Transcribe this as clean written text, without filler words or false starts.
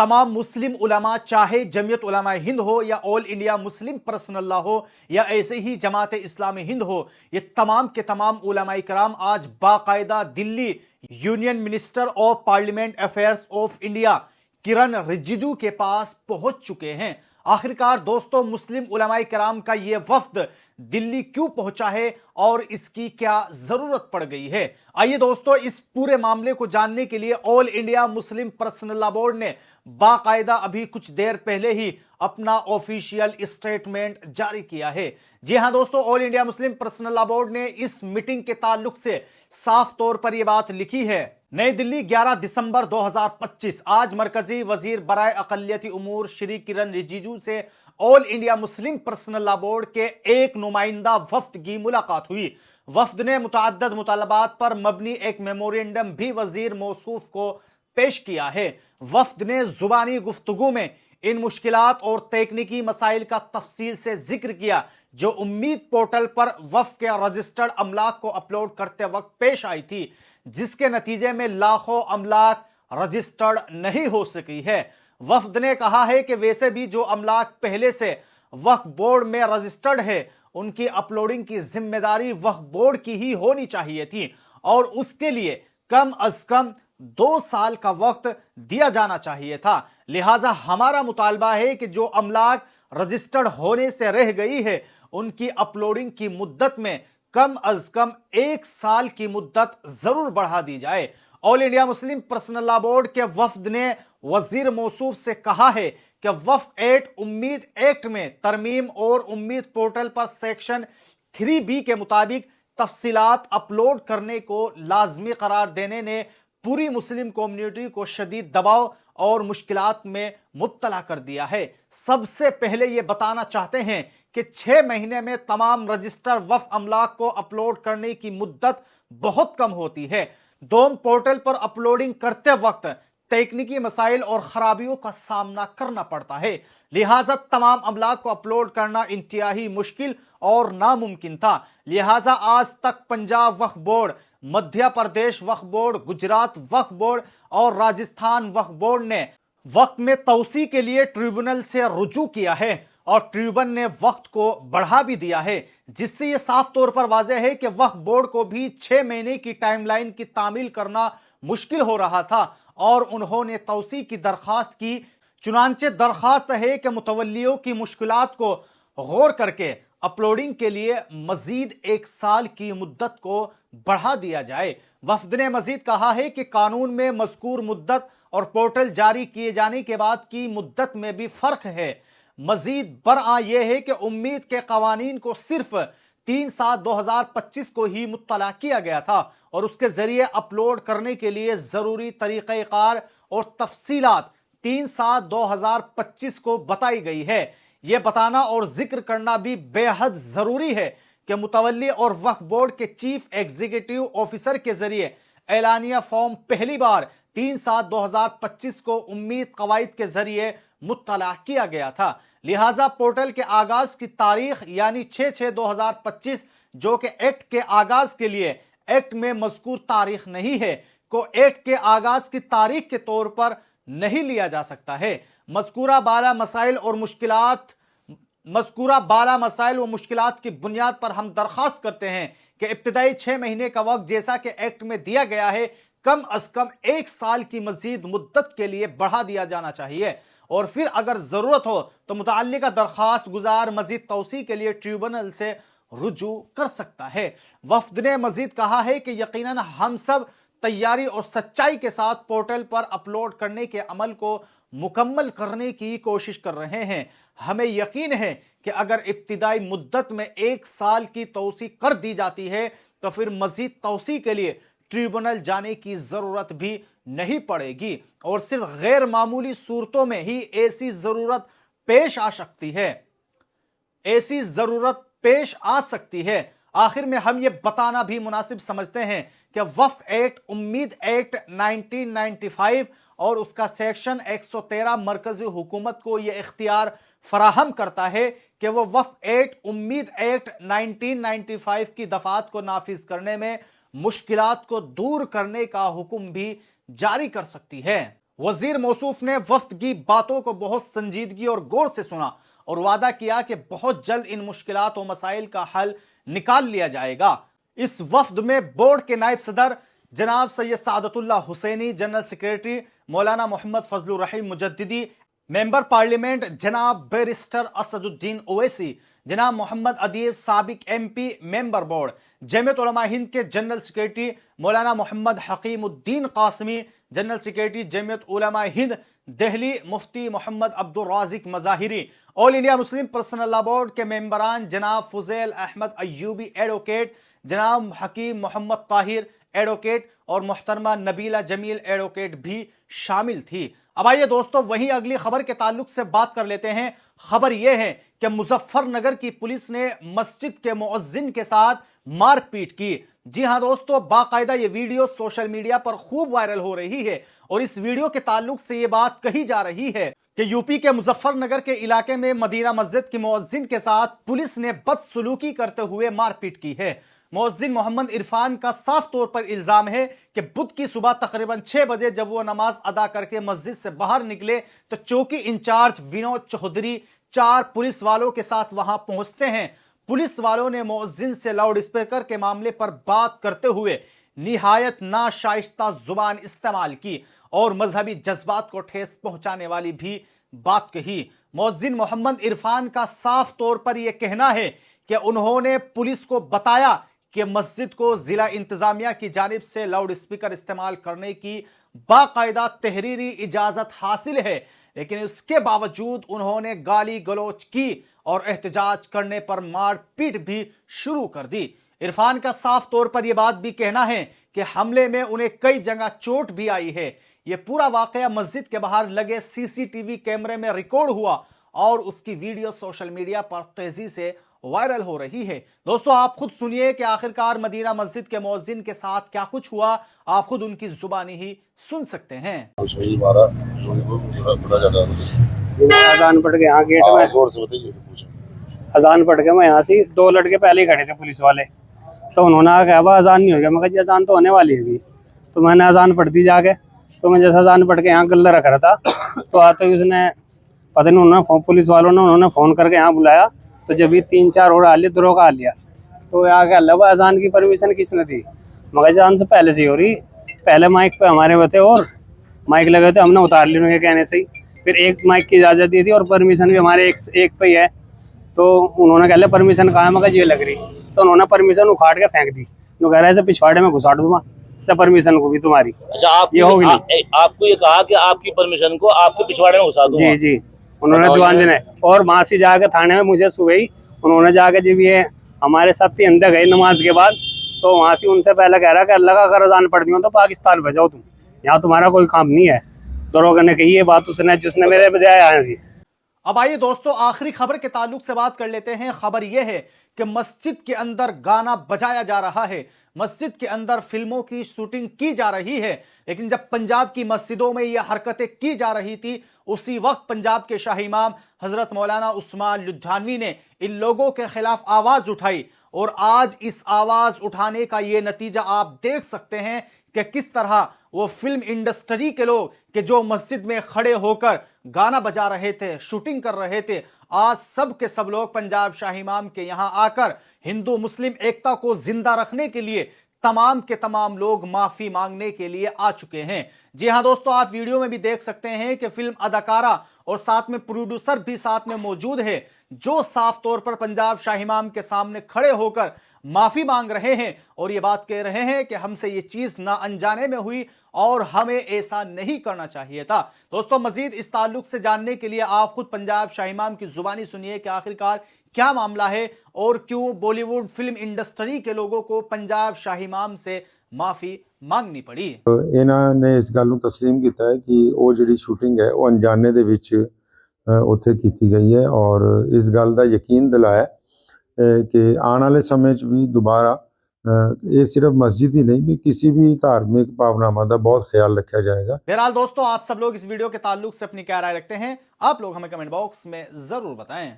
तमाम मुस्लिम उलमा, चाहे जमीयत उलमा हिंद हो या all India Muslim personal law हो या ऐसे ही जमात इस्लामी हिंद हो, ये तमाम के तमाम उलमा इकराम आज बाकायदा Delhi union minister of parliament affairs of India Kiren Rijiju के पास पहुंच चुके हैं। आखिरकार दोस्तों, मुस्लिम उलमा किराम का ये वफ्द दिल्ली क्यों पहुंचा है और इसकी क्या जरूरत पड़ गई है? आइए दोस्तों, इस पूरे मामले को जानने के लिए all India Muslim personal law board ने बाकायदा अभी कुछ देर पहले ही अपना ऑफिशियल स्टेटमेंट जारी किया है। जी हां दोस्तों, all India Muslim personal law board ने इस मीटिंग के ताल्लुक से साफ तौर पर यह बात लिखी है। नई दिल्ली 11 दिसंबर 2025। आज मरकजी वजीर बराए अकलियती उमूर श्री किरण रिजिजू से all India Muslim personal law board के एक नुमाइंदा वफ्द की मुलाकात हुई। वफ्द ने मुतअद्दिद मुतालबात पर मबनी एक मेमोरेंडम भी वजीर मौसूफ को पेश किया है। वफ्द ने जुबानी गुफ्तगू में इन मुश्किलात और तकनीकी मसाइल का तफसील से जिक्र किया जो उम्मीद पोर्टल पर वफ्द के रजिस्टर्ड अमलाक को अपलोड करते वक्त पेश आई थी, जिसके नतीजे में लाखों अमलाक रजिस्टर्ड नहीं हो सकी है। वफ्द ने कहा है कि वैसे भी जो अमलाक पहले से वक्फ बोर्ड में रजिस्टर्ड है, उनकी अपलोडिंग की जिम्मेदारी वक्फ बोर्ड की ही होनी चाहिए थी और उसके लिए कम अज कम 2 साल का वक्त दिया जाना चाहिए था। लिहाजा हमारा मुतालबा है कि जो अमलाक रजिस्टर्ड होने से रह गई है, उनकी अपलोडिंग की मुद्दत में कम अज कम 1 साल की मुद्दत जरूर बढ़ा दी जाए। All India Muslim personal law board के वफ्द ने वजीर मौसूफ से कहा है कि वक्फ एक्ट उम्मीद एक्ट में तरमीम और उम्मीद पोर्टल पर सेक्शन 3B के मुताबिक तफसीलात अपलोड करने को लाजमी करार देने ने पूरी मुस्लिम कम्युनिटी को शदीद दबाव और मुश्किलात में मुब्तला कर दिया है। सबसे पहले यह बताना चाहते हैं कि 6 महीने में तमाम रजिस्टर वक्फ अमलाक को अपलोड करने की मुद्दत बहुत कम होती है। डोम पोर्टल पर अपलोडिंग करते वक्त तकनीकी मसाइल और खराबियों का सामना करना पड़ता है। लिहाजा तमाम अमलाक को अपलोड करना इंतहाई मुश्किल और नामुमकिन था। लिहाजा आज तक पंजाब वक्फ बोर्ड, मध्य प्रदेश वक्फ बोर्ड, गुजरात वक्फ बोर्ड और राजस्थान वक्फ बोर्ड ने वक्त में तौसी के लिए ट्रिब्यूनल से रुजू किया है और ट्रिब्यूनल ने वक्त को बढ़ा भी दिया है, जिससे यह साफ तौर पर वाज़ेह है कि वक्फ बोर्ड को भी 6 महीने की टाइमलाइन की तामील करना मुश्किल हो रहा था और उन्होंने तौसी की दरखास्त की। चुनांचे दरखास्त है कि मुतवल्लियों की मुश्किलात को गौर करके अपलोडिंग के लिए मजीद 1 साल की मुद्दत को बढ़ा दिया जाए। वफ्द ने मजीद कहा है कि कानून में मज़कूर मुद्दत और पोर्टल जारी किए जाने के बाद की मुद्दत में भी फर्क है। मजीद बरआ यह है कि उम्मीद के कवानीन को सिर्फ 3/7/2025 को ही मुत्तला किया गया था और उसके जरिए अपलोड करने के लिए जरूरी तरीक़ेकार और तफसीलात 3/7/2025 को बताई गई है। यह बताना और जिक्र करना भी बेहद जरूरी है कि मुतवल्ली और वक्फ बोर्ड के चीफ एग्जीक्यूटिव ऑफिसर के जरिए एलानिया फॉर्म पहली बार 3/7/2025 को उम्मीद कवायद के जरिए मुत्तला किया गया था। लिहाजा पोर्टल के आगाज की तारीख यानी 6/6/2025 जो कि एक्ट के आगाज के लिए एक्ट में मज़कूर तारीख नहीं है, को एक्ट के आगाज की तारीख के तौर पर नहीं लिया जा सकता है। मज़कूरा बाला मसाइल व मुश्किलात की बुनियाद पर हम दरख्वास्त करते हैं कि इब्तिदाई 6 महीने का वक्त जैसा कि एक्ट में दिया गया है, कम अज कम 1 साल की मजीद मुद्दत के लिए बढ़ा दिया जाना चाहिए और फिर अगर जरूरत हो तो मुतअल्लिका दरखास्त गुजार मजीद तौसी के लिए ट्रिब्यूनल से रुजू कर सकता है। वफ्द ने मजीद कहा है कि यकीनन हम सब तैयारी और सच्चाई के साथ पोर्टल पर अपलोड करने के अमल को मुकम्मल करने की कोशिश कर रहे हैं। हमें यकीन है कि अगर इब्तिदाई मुद्दत में 1 साल की तौसी कर दी जाती है तो फिर मजीद तौसी के लिए ट्रिब्यूनल जाने की जरूरत भी नहीं पड़ेगी और सिर्फ गैर मामूली सूरतों में ही ऐसी जरूरत पेश आ सकती है। आखिर में हम ये बताना भी मुनासिब समझते हैं कि वक्फ एक्ट उम्मीद एक्ट 1995 और उसका सेक्शन 113 मरकजी हुकूमत को यह इख्तियार फराहम करता है कि वो वक्फ एक्ट उम्मीद एक्ट 1995 की दफात को नाफिज करने में मुश्किलात को दूर करने का हुक्म भी जारी कर सकती है। वजीर मौसूफ ने वफ्द की बातों को बहुत संजीदगी और गौर से सुना और वादा किया कि बहुत जल्द इन मुश्किलात और मसाइल का हल निकाल लिया जाएगा। इस वफ्द में बोर्ड के नायब सदर जनाब सैयद सादतुल्लाह हुसैनी, जनरल सेक्रेटरी मौलाना मोहम्मद फजलुर रहीम मुजद्दिदी, मेंबर पार्लियामेंट जनाब बैरिस्टर असदुद्दीन ओवैसी, जनाब मोहम्मद अदीब साबिक MP member board, Jamiat Ulama Hind के general secretary Maulana Mohammad Hakimuddin Qasmi, general secretary Jamiat Ulama Hind Delhi Mufti Mohammad Abdul Raziq Mazahiri, all India Muslim personal law board के मेंबरान जनाब फुजैल अहमद अय्यूबी एडवोकेट, जनाब हकीम मोहम्मद ताहिर एडवोकेट और मोहतरमा नबीला जमील एडवोकेट भी शामिल थी। अब आइए दोस्तों वहीं अगली खबर के ताल्लुक से बात कर लेते हैं। खबर यह है कि मुजफ्फरनगर की पुलिस ने मस्जिद के मुअज्जिन के साथ मारपीट की। जी हां दोस्तों, बाकायदा ये वीडियो सोशल मीडिया पर खूब वायरल हो रही है और इस वीडियो के ताल्लुक से ये बात कही जा रही है कि यूपी के मुजफ्फरनगर के इलाके में मदीना मस्जिद के मुअज्जिन के साथ पुलिस ने बदसलूकी करते हुए मारपीट की है। मुअज्जिन मोहम्मद इरफान का साफ तौर पर इल्जाम है कि बुध की सुबह तकरीबन 6 बजे जब वो नमाज अदा करके मस्जिद से बाहर निकले तो चौकी इंचार्ज विनोद चौधरी 4 पुलिस वालों के साथ वहां पहुंचते हैं। पुलिस वालों ने मुअज्जिन से लाउड स्पीकर के मामले पर बात करते हुए निहायत नाशाइस्ता जुबान इस्तेमाल की और मजहबी जज्बात को ठेस पहुंचाने वाली भी बात कही। मुअज्जिन मोहम्मद इरफान का साफ तौर पर यह कहना है कि उन्होंने पुलिस को बताया कि मस्जिद को जिला इंतजामिया की जानिब से लाउड स्पीकर इस्तेमाल करने की बाकायदा तहरीरी इजाजत हासिल है, लेकिन इसके बावजूद उन्होंने गाली गलौज की और एहतजाज करने पर मारपीट भी शुरू कर दी। इरफान का साफ तौर पर यह बात भी कहना है कि हमले में उन्हें कई जगह चोट भी आई है। यह पूरा वाकया मस्जिद के बाहर लगे CCTV कैमरे में रिकॉर्ड हुआ और उसकी वीडियो सोशल मीडिया पर तेजी से वायरल हो रही है। दोस्तों आप खुद सुनिए कि आखिरकार मदीना मस्जिद के मुअज्जिन के साथ क्या कुछ हुआ, आप खुद उनकी जुबानी ही सुन सकते हैं। अजान पढ़ के यहाँ गेट में अजान पढ़ के मैं यहाँ से 2 लड़के पहले ही खड़े थे पुलिस वाले, तो उन्होंने कहा अजान नहीं हो गया। मैं कहा अजान तो होने वाली है अभी, तो मैंने अजान पढ़ दी जाके। तो मैं जैसे अजान पढ़ के यहाँ गल्ला रख रहा था तो आते ही उसने पता नहीं उन्होंने पुलिस वालों ने उन्होंने फ़ोन करके यहाँ बुलाया। तो जब ये 3-4 और आ लिया दरोगा आ लिया, तो यहाँ क्या लगा अजान की परमिशन किसने दी? मगर अजान से पहले से ही हो रही, पहले माइक पे हमारे होते और माइक लगे थे, हमने उतार लिया उनके कहने से ही। फिर एक माइक की इजाज़त दी थी और परमिशन भी हमारे एक पे ही है। तो उन्होंने कह लिया परमिशन कहाँ है? मगर ये लग रही, तो उन्होंने परमिशन उखाड़ के फेंक दी। तो कह रहे थे पिछवाड़े में घुसाड़ दूंगा तो परमिशन को भी तुम्हारी। अच्छा, आप ये होगी आपको ये कहा कि आपकी परमिशन को आपके पिछवाड़े में घुसा दूंगा? जी जी, उन्होंने दुआन देने और वहां से जाके थाने में मुझे सुबह ही उन्होंने जाके जब ये हमारे साथ ही अंदर गए नमाज के बाद, तो वहां से उनसे पहले कह रहा कि अल्लाह का अगर अजान पढ़ दी हो तो पाकिस्तान भेजाओ, तुम यहाँ तुम्हारा कोई काम नहीं है। दरोगा ने कही ये बात उसने जिसने मेरे बजाय आया सी। अब आइए दोस्तों आखिरी खबर के ताल्लुक से बात कर लेते हैं। खबर यह है कि मस्जिद के अंदर गाना बजाया जा रहा है, मस्जिद के अंदर फिल्मों की शूटिंग की जा रही है। लेकिन जब पंजाब की मस्जिदों में यह हरकतें की जा रही थी, उसी वक्त पंजाब के शाही इमाम हजरत मौलाना उस्मान लुधियानवी ने इन लोगों के खिलाफ आवाज उठाई और आज इस आवाज उठाने का ये नतीजा आप देख सकते हैं कि किस तरह वो फिल्म इंडस्ट्री के लोग कि जो मस्जिद में खड़े होकर गाना बजा रहे थे, शूटिंग कर रहे थे, आज सब के सब लोग पंजाब शाही इमाम के यहां आकर हिंदू मुस्लिम एकता को जिंदा रखने के लिए तमाम के तमाम लोग माफी मांगने के लिए आ चुके हैं। जी हां दोस्तों, आप वीडियो में भी देख सकते हैं कि फिल्म अदाकारा और साथ में प्रोड्यूसर भी साथ में मौजूद है, जो साफ तौर पर पंजाब शाही इमाम के सामने खड़े होकर माफी मांग रहे हैं और ये बात कह रहे हैं कि हमसे ये चीज ना अनजाने में हुई और हमें ऐसा नहीं करना चाहिए था। दोस्तों मजीद इस ताल्लुक से जानने के लिए आप खुद पंजाब शाही इमाम की जुबानी सुनिए कि आखिरकार क्या मामला है और क्यों बॉलीवुड फिल्म इंडस्ट्री के लोगों को पंजाब शाही इमाम से माफी मांगनी पड़ी। ਇਹਨਾਂ ਨੇ ਇਸ ਗੱਲ ਨੂੰ ਤਸਲੀਮ ਕੀਤਾ ਹੈ ਕਿ ਉਹ ਜਿਹੜੀ ਸ਼ੂਟਿੰਗ ਹੈ ਉਹ ਅਣਜਾਣੇ ਦੇ ਵਿੱਚ ਉੱਥੇ ਕੀਤੀ ਗਈ ਹੈ ਔਰ ਇਸ ਗੱਲ ਦਾ ਯਕੀਨ ਦਿਲਾਇਆ ਕਿ ਆਉਣ ਵਾਲੇ ਸਮੇਂ 'ਚ ਵੀ ਦੁਬਾਰਾ ये सिर्फ मस्जिद ही नहीं भी किसी भी धार्मिक भावनावां का बहुत ख्याल रखा जाएगा। बहरहाल दोस्तों आप सब लोग इस वीडियो के ताल्लुक से अपनी क्या राय रखते हैं, आप लोग हमें कमेंट बॉक्स में जरूर बताएं।